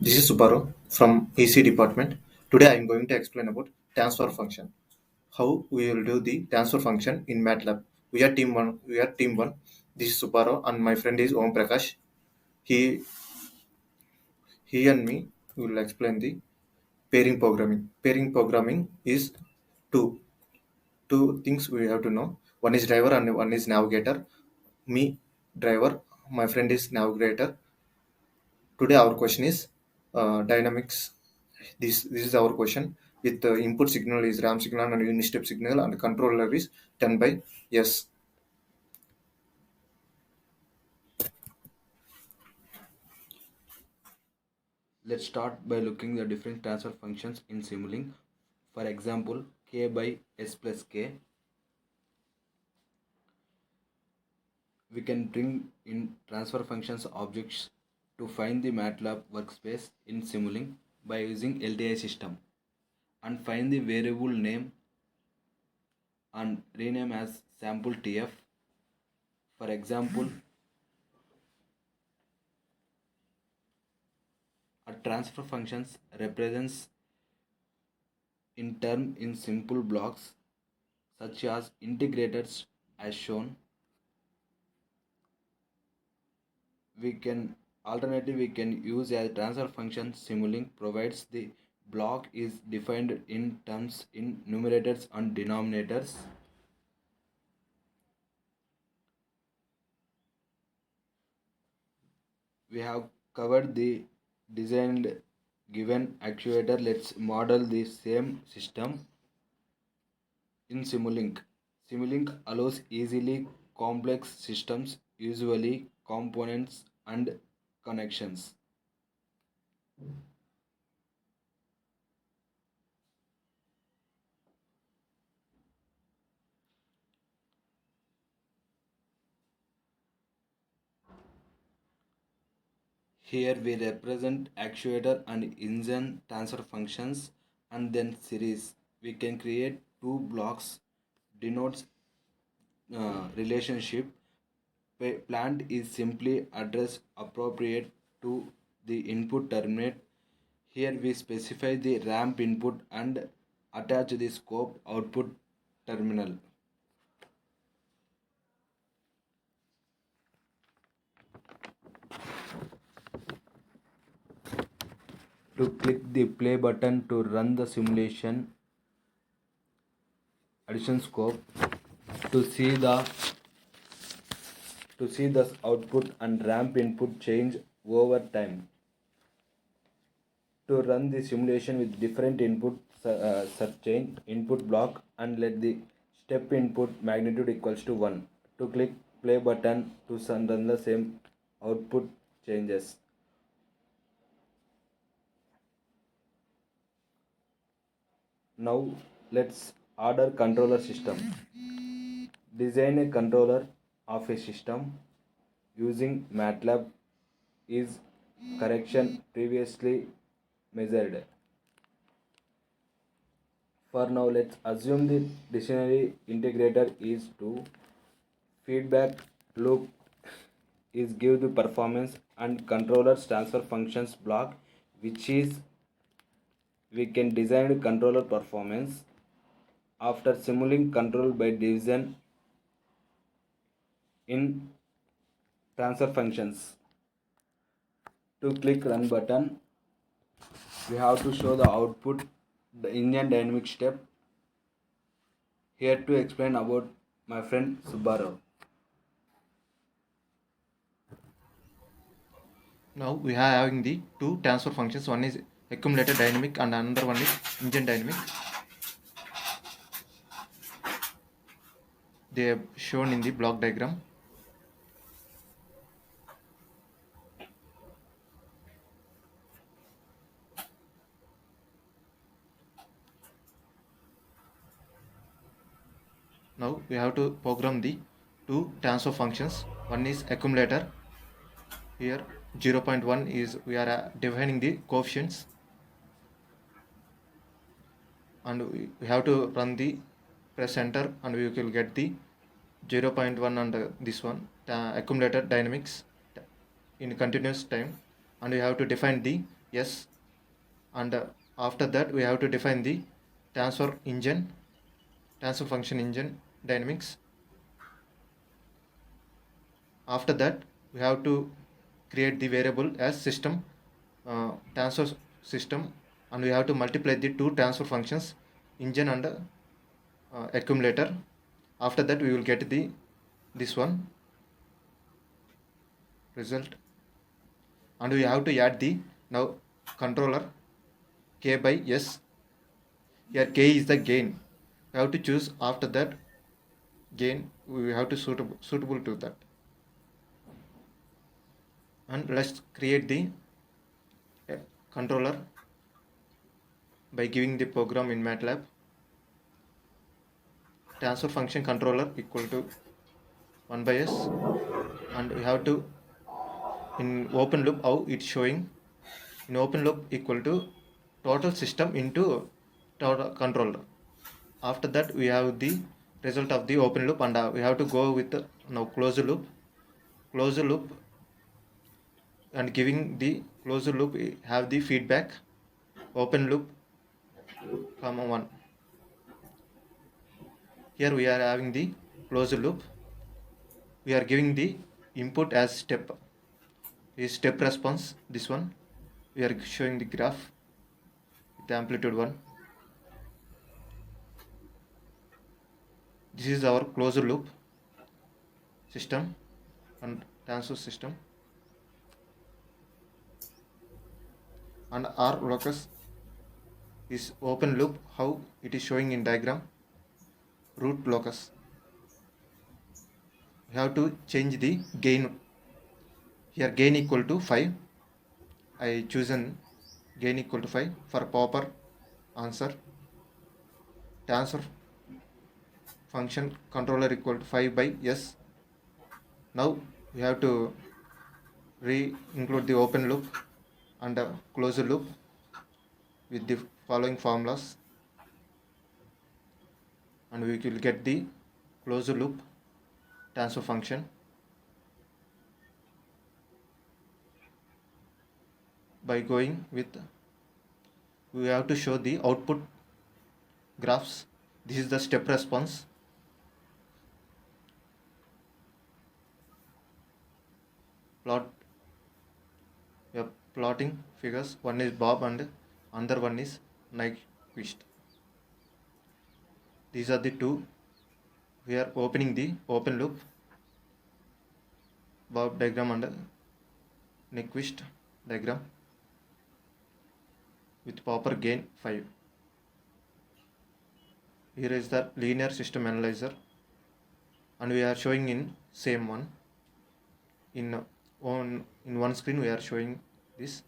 This is Subbarao from EC department. Today I am going to explain about transfer function. How we will do the transfer function in MATLAB. We are team one. We are team one. This is Subbarao and my friend is Om Prakash. He he and me will explain the pairing programming. Pairing programming is two two things we have to know. One is driver and one is navigator. Me driver. My friend is navigator. Today our question is dynamics. This is our question. With the input signal is RAM signal and unit step signal and controller is 10 by S. Let's start by looking the different transfer functions in Simulink. For example, k by s plus k. We can bring in transfer functions objects to find the MATLAB workspace in Simulink by using LTI system and find the variable name and rename as sample TF. For example, a transfer functions represents in term in simple blocks such as integrators as shown. We can use a transfer function. Simulink provides the block is defined in terms in numerators and denominators. We have covered the designed given actuator. Let's model the same system in Simulink. Simulink allows easily complex systems, usually components and connections. Here we represent actuator and engine transfer functions and then series. We can create two blocks denotes relationship. Plant is simply address appropriate to the input terminate. Here we specify the ramp input and attach the scope output terminal. To click the play button to run the simulation, addition scope to see the output and ramp input change over time. To run the simulation with different input chain input block and let the step input magnitude equals to 1. To click play button to run the same output changes. Now let's order controller system. Design a controller of a system using MATLAB is correction previously measured. For now, let's assume the dictionary integrator is to feedback loop is give the performance and controllers transfer functions block, which is we can design controller performance after simulating control by division in transfer functions. To click run button, we have to show the output the engine dynamic step. Here to explain about my friend Subbarao. Now we are having the two transfer functions. One is accumulator dynamic and another one is engine dynamic. They are shown in the block diagram. Now we have to program the two transfer functions. One is accumulator. Here 0.1 is we are defining the coefficients and we have to run the press enter and we will get the 0.1 and this one accumulator dynamics in continuous time, and we have to define the yes, and after that we have to define the transfer engine, transfer function engine dynamics. After that we have to create the variable as system transfer system, and we have to multiply the two transfer functions, engine and accumulator. After that we will get the this one result, and we have to add the now controller k by s. Here k is the gain. We have to choose after that gain. We have to suitable to that. And let's create the uh, controller by giving the program in MATLAB. Transfer function controller equal to 1 by s, and we have to in open loop how it's showing in open loop equal to total system into total controller. After that we have the result of the open loop, and we have to go with now closed loop, and giving the closed loop we have the feedback open loop comma 1. Here we are having the closed loop. We are giving the input as step is step response. This one we are showing the graph with the amplitude 1. This is our closed loop system and transfer system, and R locus is open loop how it is showing in diagram. Root locus, we have to change the gain. Here gain equal to 5. I chosen gain equal to 5 for proper answer. Transfer function controller equal to 5 by s. Now we have to include the open loop and closed loop with the following formulas, and we will get the closed loop transfer function by going with. We have to show the output graphs. This is the step response. Plot, we are plotting figures. One is Bob and another one is Nyquist. These are the two. We are opening the open loop, Bob diagram and Nyquist diagram with proper gain 5. Here is the linear system analyzer, and we are showing in same one. In one screen we are showing this,